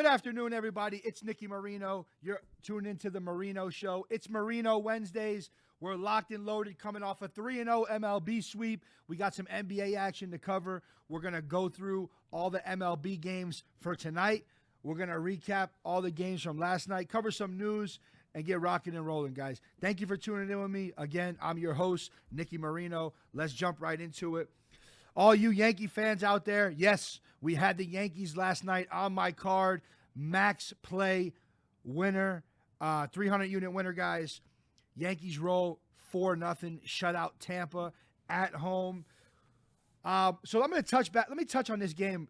afternoon, everybody. It's Nicky Marino. You're tuned into the Marino Show. It's Marino Wednesdays. We're locked and loaded coming off a 3-0 MLB sweep. We got some NBA action to cover. We're going to go through all the MLB games for tonight. We're going to recap all the games from last night, cover some news, and get rocking and rolling, guys. Thank you for tuning in with me. Again, I'm your host, Nicky Marino. Let's jump right into it. All you Yankee fans out there, yes, we had the Yankees last night on my card. Max play winner, 300-unit winner, guys. Yankees roll 4-0, shutout Tampa at home. So I'm going to touch back. Let me touch on this game.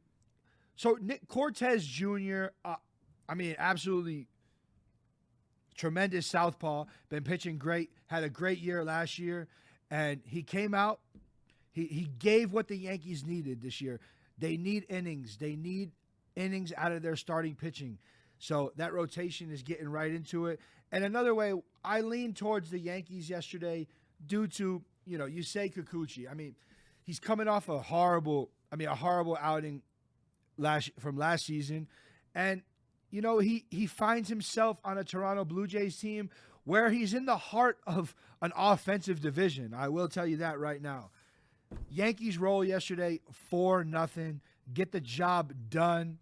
So Nick Cortez Jr., absolutely tremendous southpaw, been pitching great, had a great year last year, and he came out. He gave what the Yankees needed this year. They need innings. They need innings out of their starting pitching. So that rotation is getting right into it. And another way, I leaned towards the Yankees yesterday due to, Yusei Kikuchi. I mean, he's coming off a horrible outing from last season. And, he finds himself on a Toronto Blue Jays team where he's in the heart of an offensive division. I will tell you that right now. Yankees roll yesterday 4-0. Get the job done.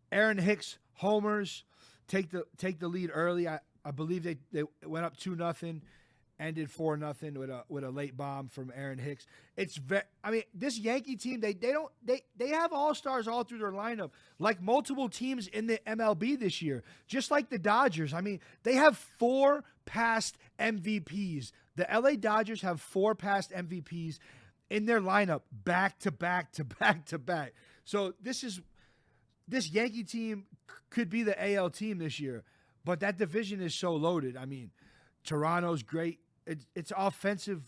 Aaron Hicks homers, take the lead early. I believe they went up 2-0, ended 4-0 with a late bomb from Aaron Hicks. This Yankee team, they have all-stars all through their lineup, like multiple teams in the MLB this year, just like the Dodgers. I mean, they have 4 past MVPs. The LA Dodgers have 4 past MVPs in their lineup back to back to back to back. So this Yankee team could be the AL team this year, but that division is so loaded. I mean, Toronto's great. It's offensive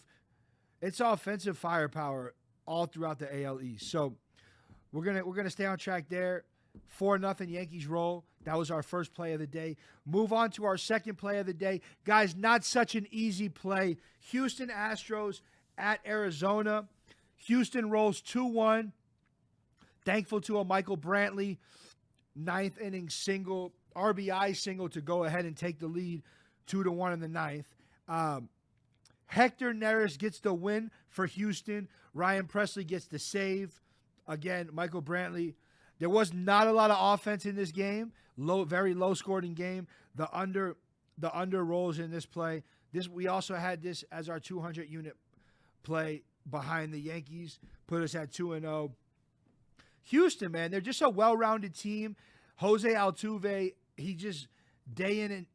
firepower all throughout the AL East. So we're gonna stay on track there. 4-0 Yankees roll. That was our first play of the day. Move on to our second play of the day. Guys, not such an easy play. Houston Astros at Arizona. Houston rolls 2-1. Thankful to a Michael Brantley 9th inning single, RBI single to go ahead and take the lead 2-1 in the 9th. Hector Neris gets the win for Houston. Ryan Presley gets the save. Again, Michael Brantley. There was not a lot of offense in this game. Very low scored in game. The under rolls in this play. We also had this as our 200-unit play behind the Yankees. Put us at 2-0. Houston, man, they're just a well-rounded team. Jose Altuve, he just day in,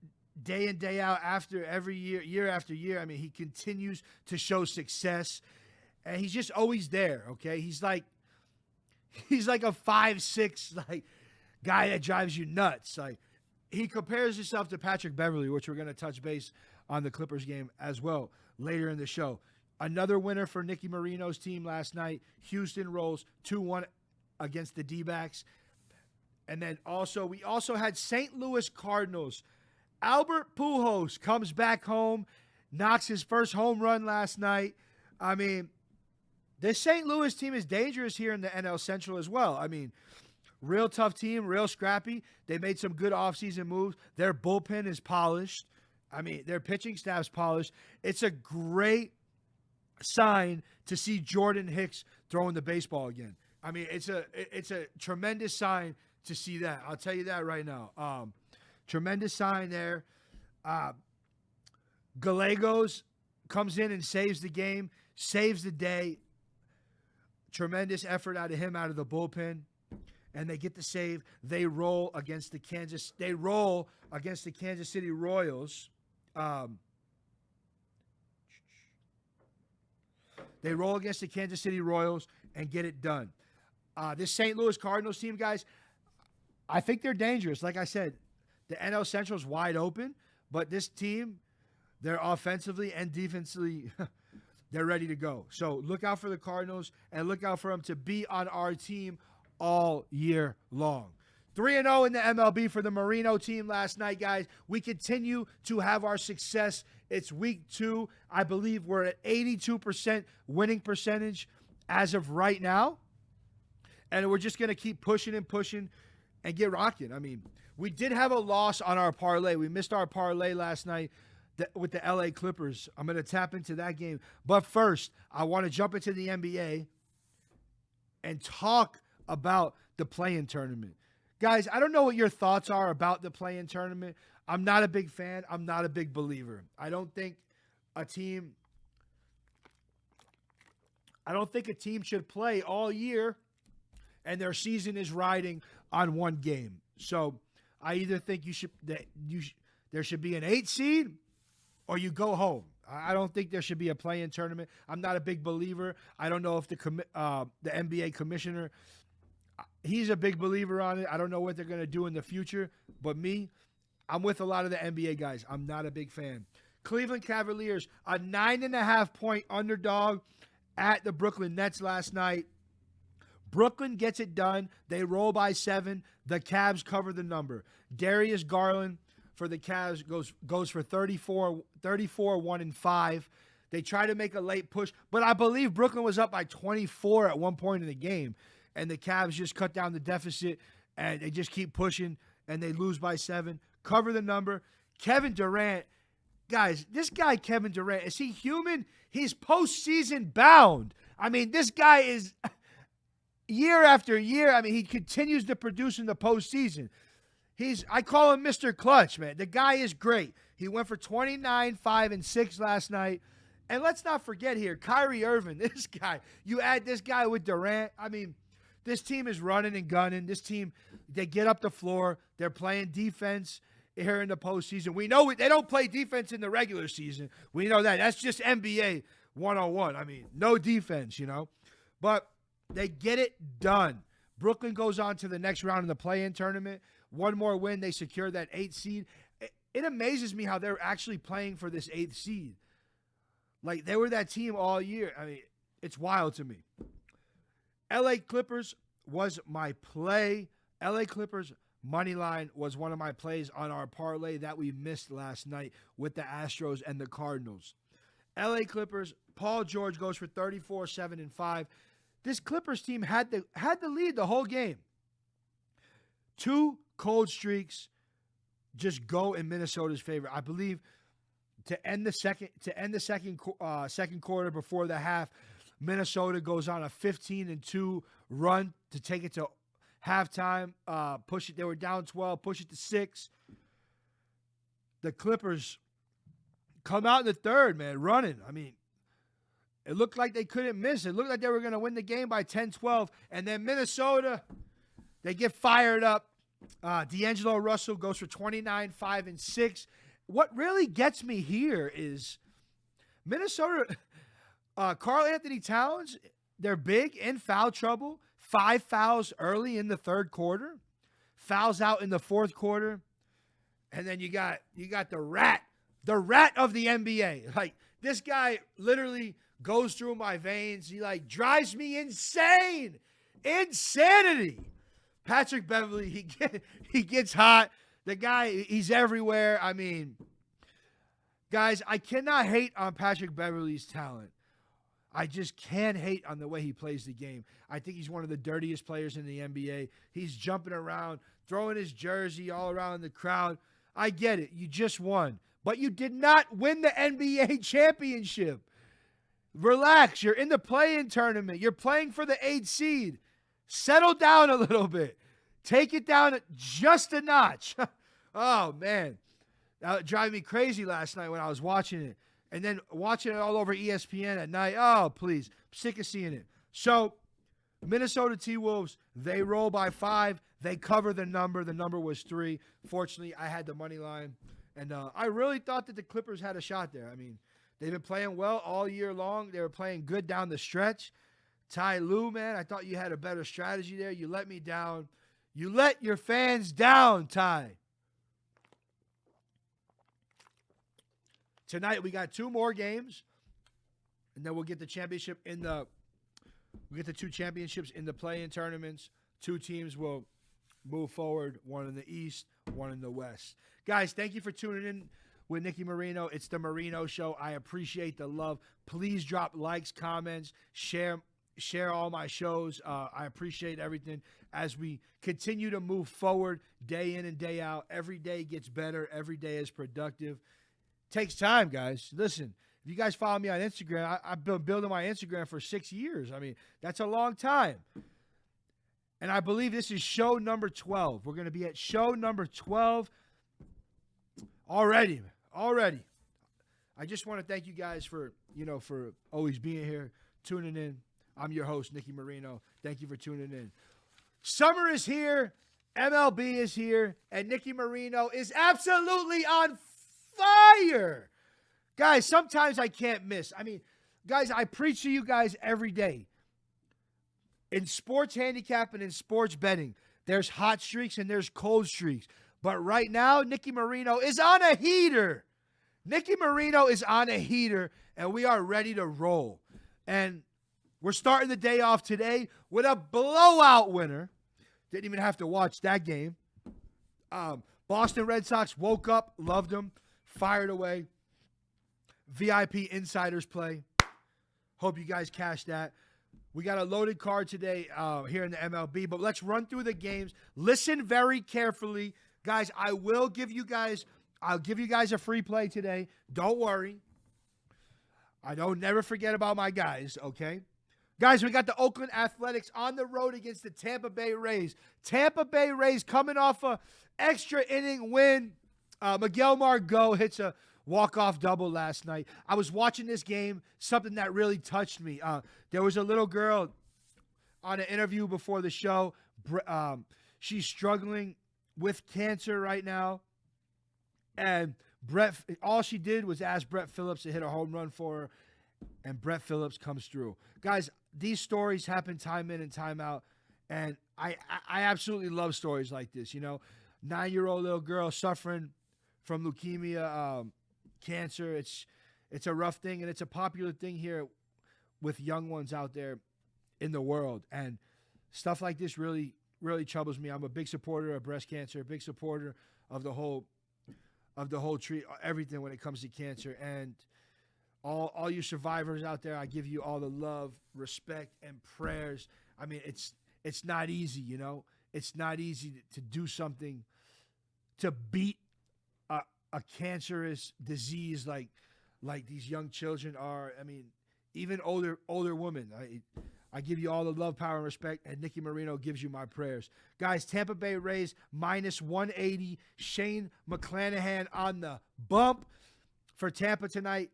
day out after every year after year. I mean, he continues to show success, and he's just always there. Okay, he's like a 5'6" guy that drives you nuts. Like, he compares himself to Patrick Beverly, which we're going to touch base on the Clippers game as well later in the show. Another winner for Nicky Marino's team last night. Houston rolls 2-1 against the D-backs. And then we also had St. Louis Cardinals. Albert Pujols comes back home, knocks his first home run last night. I mean, this St. Louis team is dangerous here in the NL Central as well. I mean, real tough team, real scrappy. They made some good offseason moves. Their bullpen is polished. I mean, their pitching staff's polished. It's a great sign to see Jordan Hicks throwing the baseball again. I mean, it's a tremendous sign to see that. I'll tell you that right now. Tremendous sign there. Gallegos comes in and saves the game, saves the day. Tremendous effort out of him out of the bullpen. And they get the save. They roll against the Kansas City Royals. They roll against the Kansas City Royals and get it done. This St. Louis Cardinals team, guys, I think they're dangerous. Like I said, the NL Central is wide open, but this team, they're offensively and defensively, they're ready to go. So look out for the Cardinals and look out for them to be on our team all year long. 3-0 in the MLB for the Marino team last night, guys. We continue to have our success. It's week 2. I believe we're at 82% winning percentage as of right now. And we're just going to keep pushing and pushing and get rocking. I mean, we did have a loss on our parlay. We missed our parlay last night with the LA Clippers. I'm going to tap into that game. But first, I want to jump into the NBA and talk about the play-in tournament. Guys, I don't know what your thoughts are about the play-in tournament. I'm not a big fan. I'm not a big believer. I don't think a team should play all year and their season is riding on one game. So I either think there should be an 8 seed or you go home. I don't think there should be a play-in tournament. I'm not a big believer. I don't know if the NBA commissioner, he's a big believer on it. I don't know what they're going to do in the future. But me, I'm with a lot of the NBA guys. I'm not a big fan. Cleveland Cavaliers, a 9.5-point underdog at the Brooklyn Nets last night. Brooklyn gets it done. They roll by 7. The Cavs cover the number. Darius Garland for the Cavs goes for 34, 1 and 5. They try to make a late push, but I believe Brooklyn was up by 24 at one point in the game, and the Cavs just cut down the deficit, and they just keep pushing, and they lose by 7. Cover the number. Kevin Durant, guys, this guy Kevin Durant, is he human? He's postseason bound. I mean, this guy is year after year. I mean, he continues to produce in the postseason. I call him Mr. Clutch, man. The guy is great. He went for 29, 5, and 6 last night. And let's not forget here, Kyrie Irving, this guy. You add this guy with Durant. I mean, this team is running and gunning. This team, they get up the floor. They're playing defense here in the postseason. We know they don't play defense in the regular season. We know that. That's just NBA 101. I mean, no defense, But they get it done. Brooklyn goes on to the next round in the play-in tournament. One more win, they secure that 8th seed. It amazes me how they're actually playing for this 8th seed. Like, they were that team all year. I mean, it's wild to me. LA Clippers was my play. LA Clippers money line was one of my plays on our parlay that we missed last night with the Astros and the Cardinals. LA Clippers, Paul George goes for 34, 7, and 5. This Clippers team had the lead the whole game. 2 cold streaks just go in Minnesota's favor. I believe to end the second quarter before the half, Minnesota goes on a 15-2 run to take it to halftime. Push it. They were down 12. Push it to 6. The Clippers come out in the third, man, running. I mean, it looked like they couldn't miss. It looked like they were going to win the game by 10-12. And then Minnesota, they get fired up. D'Angelo Russell goes for 29, 5, and 6. What really gets me here is Minnesota, Karl Anthony Towns, they're big in foul trouble. 5 fouls early in the third quarter. Fouls out in the fourth quarter. And then you got the rat of the NBA. Like, this guy literally goes through my veins. He drives me insane. Insanity. Patrick Beverley, he gets hot. The guy, he's everywhere. I mean, guys, I cannot hate on Patrick Beverley's talent. I just can't hate on the way he plays the game. I think he's one of the dirtiest players in the NBA. He's jumping around, throwing his jersey all around the crowd. I get it. You just won. But you did not win the NBA championship. Relax. You're in the play-in tournament. You're playing for the 8th seed. Settle down a little bit. Take it down just a notch. Oh, man. That drove me crazy last night when I was watching it. And then watching it all over ESPN at night. Oh, please. I'm sick of seeing it. So, Minnesota T-Wolves, they roll by 5. They cover the number. The number was 3. Fortunately, I had the money line. And I really thought that the Clippers had a shot there. I mean, they've been playing well all year long. They were playing good down the stretch. Ty Lue, man, I thought you had a better strategy there. You let me down. You let your fans down, Ty. Tonight we got 2 more games, and then we'll get the championship we'll get the 2 championships in the play-in tournaments. 2 teams will move forward, one in the East, one in the West. Guys, thank you for tuning in with Nicky Marino. It's the Marino Show. I appreciate the love. Please drop likes, comments, share share all my shows. I appreciate everything as we continue to move forward day in and day out. Every day gets better. Every day is productive. Takes time, guys. Listen, if you guys follow me on Instagram, I've been building my Instagram for 6 years. I mean, that's a long time. And I believe this is show number 12. We're going to be at show number 12 already. I just want to thank you guys for always being here, tuning in. I'm your host, Nicky Marino. Thank you for tuning in. Summer is here, MLB is here, and Nicky Marino is absolutely on fire. Guys, sometimes I can't miss. I mean, guys, I preach to you guys every day. In sports handicap and in sports betting, there's hot streaks and there's cold streaks. But right now, Nicky Marino is on a heater. Nicky Marino is on a heater, and we are ready to roll. And we're starting the day off today with a blowout winner. Didn't even have to watch that game. Boston Red Sox woke up, loved them, fired away. VIP insiders play. Hope you guys cashed that. We got a loaded card today here in the MLB, but let's run through the games. Listen very carefully. Guys, I'll give you guys a free play today. Don't worry. I don't never forget about my guys, okay? Guys, we got the Oakland Athletics on the road against the Tampa Bay Rays. Tampa Bay Rays coming off a extra inning win. Miguel Margot hits a walk-off double last night. I was watching this game, something that really touched me. There was a little girl on an interview before the show. She's struggling with cancer right now. And all she did was ask Brett Phillips to hit a home run for her, and Brett Phillips comes through. Guys, these stories happen time in and time out, and I absolutely love stories like this. 9-year-old little girl suffering from leukemia, cancer. It's a rough thing, and it's a popular thing here with young ones out there in the world. And stuff like this really, really troubles me. I'm a big supporter of breast cancer, a big supporter of the whole treat, everything when it comes to cancer. And all you survivors out there, I give you all the love, respect, and prayers. I mean, it's not easy, It's not easy to do something to beat a cancerous disease like these young children are. I mean, even older women. I give you all the love, power, and respect, and Nicky Marino gives you my prayers. Guys, Tampa Bay Rays minus 180. Shane McClanahan on the bump for Tampa tonight.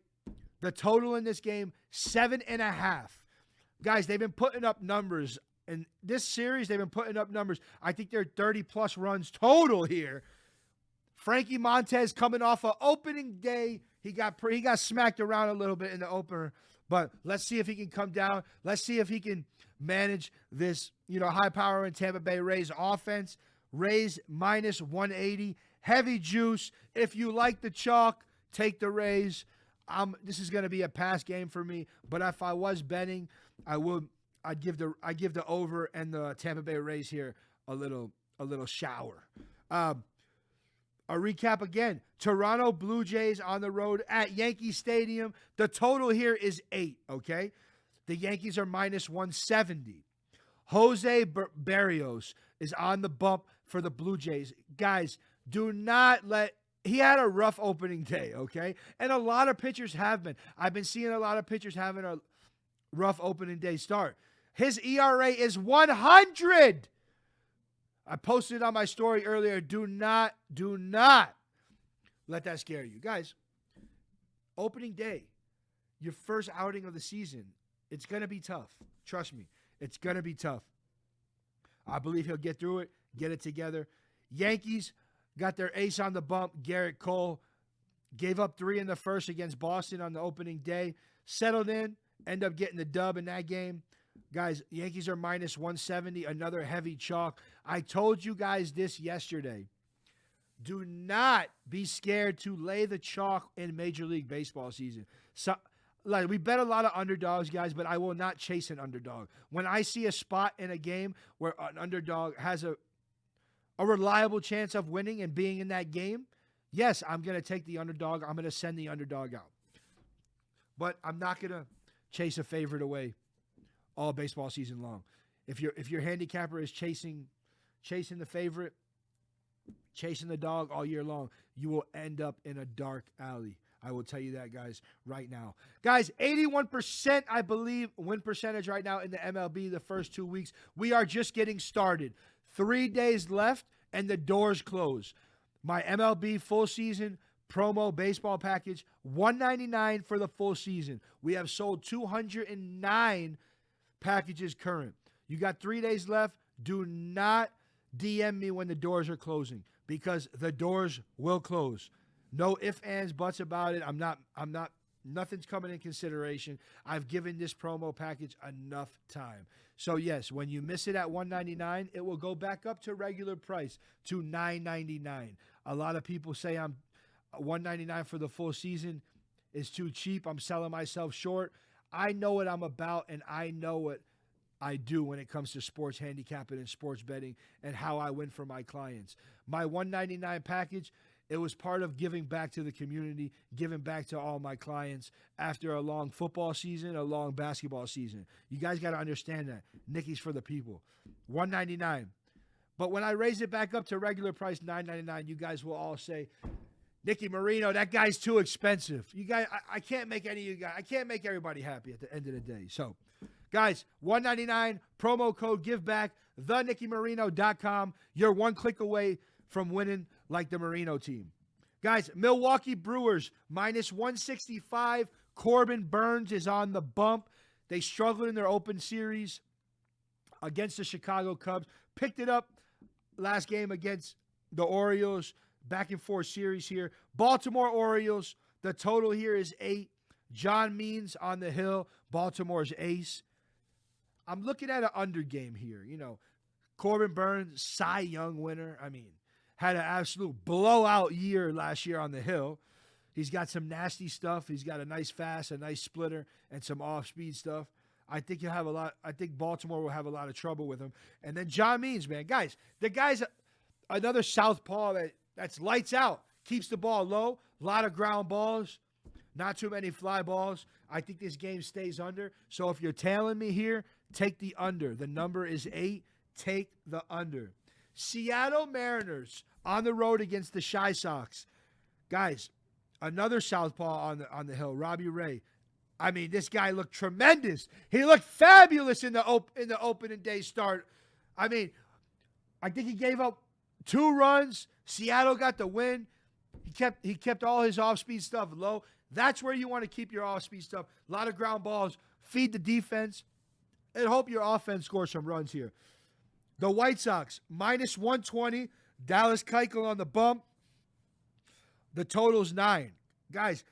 The total in this game, 7.5. Guys, they've been putting up numbers. In this series, they've been putting up numbers. I think they're 30-plus runs total here. Frankie Montez coming off an opening day. He got smacked around a little bit in the opener. But let's see if he can come down. Let's see if he can manage this, high-power in Tampa Bay Rays offense. Rays minus 180. Heavy juice. If you like the chalk, take the Rays. This is going to be a pass game for me. But if I was betting, I'd give the over and the Tampa Bay Rays here a little shower. A recap again. Toronto Blue Jays on the road at Yankee Stadium. The total here is 8, okay? The Yankees are minus 170. Jose Barrios is on the bump for the Blue Jays. Guys, do not let... He had a rough opening day, okay? And a lot of pitchers have been. I've been seeing a lot of pitchers having a rough opening day start. His ERA is 100. I posted on my story earlier. Do not let that scare you. Guys, opening day, your first outing of the season, it's going to be tough. Trust me, it's going to be tough. I believe he'll get through it, get it together. Yankees got their ace on the bump, Garrett Cole. Gave up 3 in the first against Boston on the opening day. Settled in, end up getting the dub in that game. Guys, Yankees are minus 170, another heavy chalk. I told you guys this yesterday. Do not be scared to lay the chalk in Major League Baseball season. So, we bet a lot of underdogs, guys, but I will not chase an underdog. When I see a spot in a game where an underdog has a reliable chance of winning and being in that game, yes, I'm going to take the underdog. I'm going to send the underdog out. But I'm not going to chase a favorite away all baseball season long. If your handicapper is chasing the favorite, chasing the dog all year long, you will end up in a dark alley. I will tell you that, guys, right now. Guys, 81%, I believe, win percentage right now in the MLB the first 2 weeks. We are just getting started. 3 days left, and the doors close. My MLB full season promo baseball package, $199 for the full season. We have sold 209 packages current. You got 3 days left. Do not DM me when the doors are closing, because the doors will close. No ifs, ands, buts about it. Nothing's coming in consideration. I've given this promo package enough time. So yes, when you miss it at $199, it will go back up to regular price to $999. A lot of people say I'm $199 for the full season is too cheap. I'm selling myself short. I know what I'm about, and I know what I do when it comes to sports handicapping and sports betting and how I win for my clients. My $199 package, it was part of giving back to the community, giving back to all my clients after a long football season, a long basketball season. You guys got to understand that. Nicky's for the people. $199. But when I raise it back up to regular price, $9.99, you guys will all say, Nicky Marino, that guy's too expensive. You guys, I can't make any of you guys, I can't make everybody happy at the end of the day. So, guys, $199, promo code GIVEBACK, thenickymarino.com. You're one click away from winning like the Marino team. Guys, Milwaukee Brewers, minus 165. Corbin Burnes is on the bump. They struggled in their open series against the Chicago Cubs. Picked it up last game against the Orioles. Back and forth series here. Baltimore Orioles, the total here is 8. John Means on the hill, Baltimore's ace. I'm looking at an under game here. You know, Corbin Burnes, Cy Young winner. I mean, had an absolute blowout year last year on the hill. He's got some nasty stuff. He's got a nice fast, a nice splitter, and some off-speed stuff. I think he'll have a lot. I think Baltimore will have a lot of trouble with him. And then John Means, man, guys, the guy's another southpaw that's lights out. Keeps the ball low. A lot of ground balls. Not too many fly balls. I think this game stays under. So if you're tailing me here, take the under. The number is 8. Take the under. Seattle Mariners on the road against the Chi Sox. Guys, another southpaw on the hill, Robbie Ray. I mean, this guy looked tremendous. He looked fabulous in the opening day start. I mean, I think he gave up 2 runs. Seattle got the win. He kept all his off-speed stuff low. That's where you want to keep your off-speed stuff. A lot of ground balls. Feed the defense. And hope your offense scores some runs here. The White Sox, minus 120. Dallas Keuchel on the bump. The total's 9. Guys,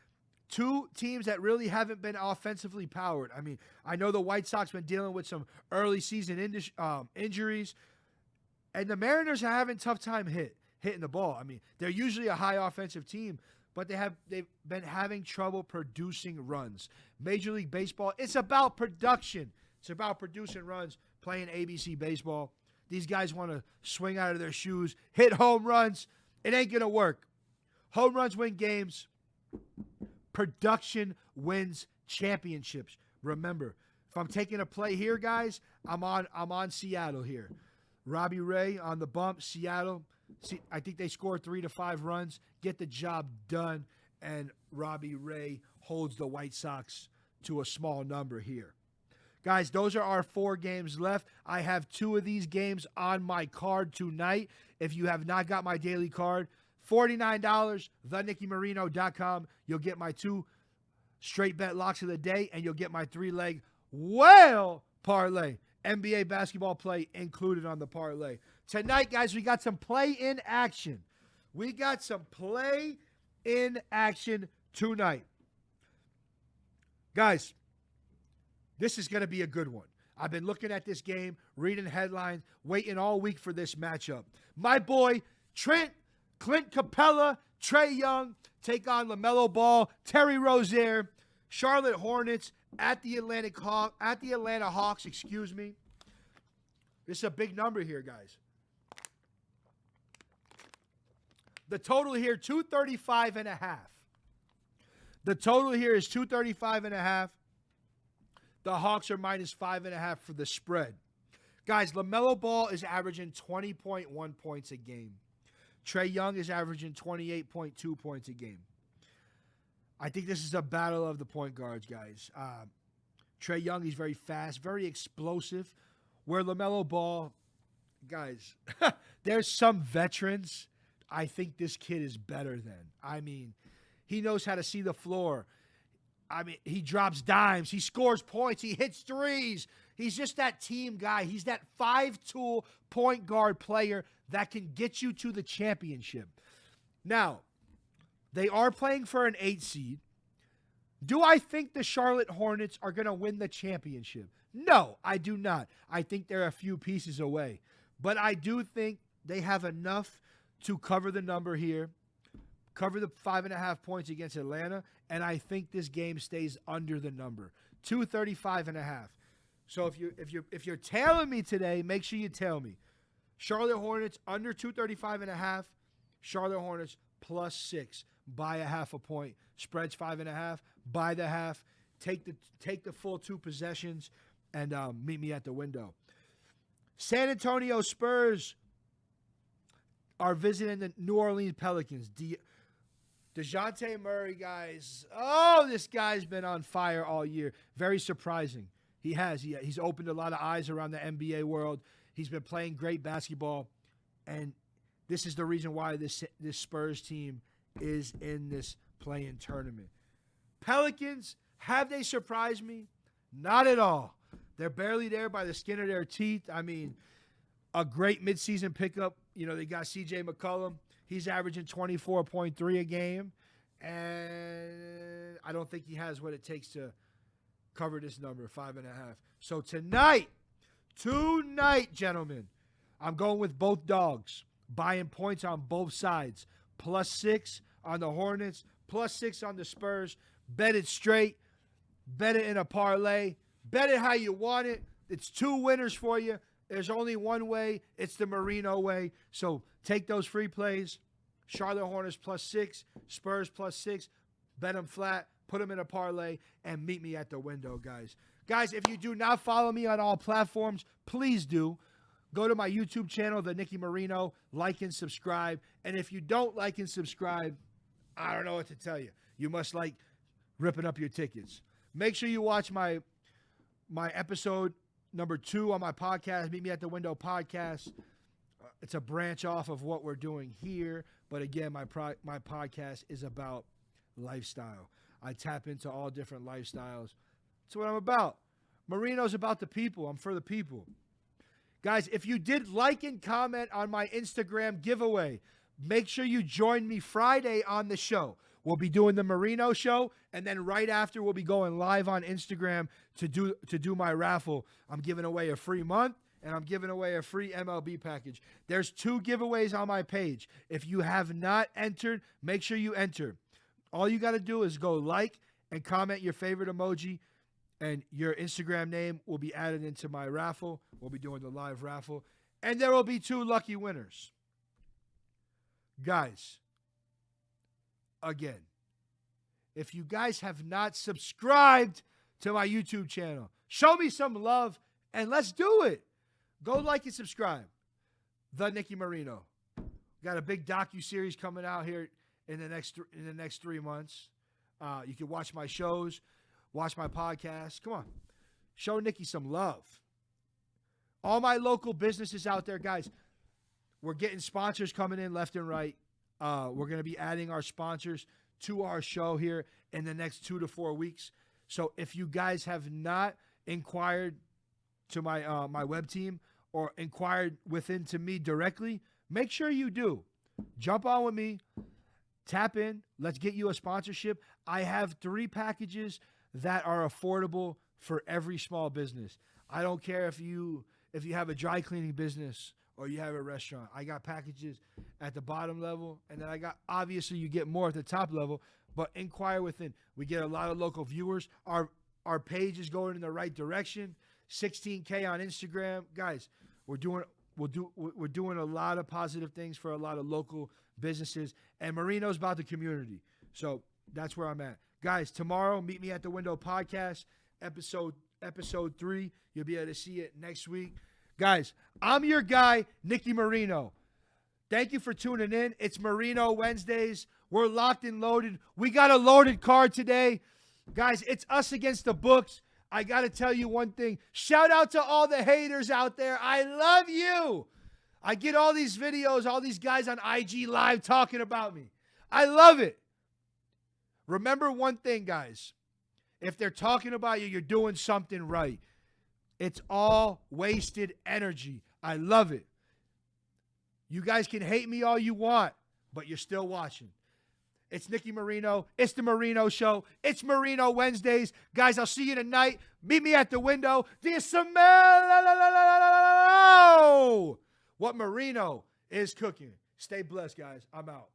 2 teams that really haven't been offensively powered. I mean, I know the White Sox been dealing with some early season injuries. And the Mariners are having a tough time hitting the ball. I mean, they're usually a high offensive team, but they've been having trouble producing runs. Major League Baseball, it's about production. It's about producing runs, playing ABC baseball. These guys want to swing out of their shoes, hit home runs. It ain't going to work. Home runs win games. Production wins championships. Remember, if I'm taking a play here, guys, I'm on Seattle here. Robbie Ray on the bump, Seattle. I think they score 3 to 5 runs, get the job done, and Robbie Ray holds the White Sox to a small number here. Guys, those are our 4 games left. I have 2 of these games on my card tonight. If you have not got my daily card, $49, thenickymarino.com. You'll get my 2 straight bet locks of the day, and you'll get my 3-leg whale parlay. NBA basketball play included on the parlay. Tonight, guys, we got some play-in action. We got some play-in action tonight. Guys, this is going to be a good one. I've been looking at this game, reading headlines, waiting all week for this matchup. My boy, Clint Capella, Trae Young, take on LaMelo Ball, Terry Rozier, Charlotte Hornets at the Atlanta Hawks, excuse me. This is a big number here, guys. The total here, 235.5. The total here is 235.5. The Hawks are minus 5.5 for the spread. Guys, LaMelo Ball is averaging 20.1 points a game. Trae Young is averaging 28.2 points a game. I think this is a battle of the point guards, guys. Trae Young, he's very fast, very explosive. Where LaMelo Ball, guys, there's some veterans I think this kid is better than. I mean, he knows how to see the floor. I mean, he drops dimes. He scores points. He hits threes. He's just that team guy. He's that five-tool point guard player that can get you to the championship. Now, they are playing for an 8 seed. Do I think the Charlotte Hornets are going to win the championship? No, I do not. I think they're a few pieces away. But I do think they have enough to cover the number here, cover the 5.5 points against Atlanta, and I think this game stays under the number, 235.5. So if you're tailing me today, make sure you tail me. Charlotte Hornets under 235.5. Charlotte Hornets +6. Buy a half a point. Spreads 5.5. Buy the half. Take the full 2 possessions, and meet me at the window. San Antonio Spurs are visiting the New Orleans Pelicans. DeJounte Murray, guys. Oh, this guy's been on fire all year. Very surprising. He has. He's opened a lot of eyes around the NBA world. He's been playing great basketball, and this is the reason why this Spurs team is in this play-in tournament. Pelicans, have they surprised me? Not at all. They're barely there by the skin of their teeth. I mean, a great midseason pickup. You know, they got C.J. McCollum. He's averaging 24.3 a game, and I don't think he has what it takes to cover this number, 5.5. So tonight, gentlemen, I'm going with both dogs, buying points on both sides. +6 on the Hornets, +6 on the Spurs. Bet it straight. Bet it in a parlay. Bet it how you want it. It's 2 winners for you. There's only one way. It's the Marino way. So take those free plays. Charlotte Hornets +6. Spurs +6. Bet them flat. Put them in a parlay. And meet me at the window, guys. Guys, if you do not follow me on all platforms, please do. Go to my YouTube channel, The Nicky Marino. Like and subscribe. And if you don't like and subscribe, I don't know what to tell you. You must like ripping up your tickets. Make sure you watch my episode number 2 on my podcast, Meet Me at the Window podcast. It's a branch off of what we're doing here. But again, my podcast is about lifestyle. I tap into all different lifestyles. That's what I'm about. Marino's about the people. I'm for the people. Guys, if you did like and comment on my Instagram giveaway, make sure you join me Friday on the show. We'll be doing the Marino show, and then right after we'll be going live on Instagram to do my raffle. I'm giving away a free month, and I'm giving away a free MLB package. There's 2 giveaways on my page. If you have not entered, make sure you enter. All you got to do is go like and comment your favorite emoji, and your Instagram name will be added into my raffle. We'll be doing the live raffle, and there will be 2 lucky winners. Guys, again, if you guys have not subscribed to my YouTube channel, show me some love and let's do it. Go like and subscribe. The Nicky Marino. Got a big docu-series coming out here in the next 3 months. You can watch my shows, watch my podcast. Come on. Show Nicky some love. All my local businesses out there, guys, we're getting sponsors coming in left and right. We're going to be adding our sponsors to our show here in the next 2 to 4 weeks. So if you guys have not inquired to my web team or inquired to me directly, make sure you do. Jump on with me. Tap in. Let's get you a sponsorship. I have 3 packages that are affordable for every small business. I don't care if you have a dry cleaning business or you have a restaurant. I got packages at the bottom level, and then obviously you get more at the top level, but inquire within. We get a lot of local viewers. Our page is going in the right direction. 16K on Instagram. Guys, we're doing a lot of positive things for a lot of local businesses, and Marino's about the community. So that's where I'm at. Guys, tomorrow, Meet Me at the Window podcast, episode episode 3. You'll be able to see it next week. Guys, I'm your guy, Nicky Marino. Thank you for tuning in. It's Marino Wednesdays. We're locked and loaded. We got a loaded card today. Guys, it's us against the books. I got to tell you one thing. Shout out to all the haters out there. I love you. I get all these videos, all these guys on IG Live talking about me. I love it. Remember one thing, guys. If they're talking about you, you're doing something right. It's all wasted energy. I love it. You guys can hate me all you want, but you're still watching. It's Nicky Marino. It's the Marino Show. It's Marino Wednesdays. Guys, I'll see you tonight. Meet me at the window. Do you smell what Marino is cooking? Stay blessed, guys. I'm out.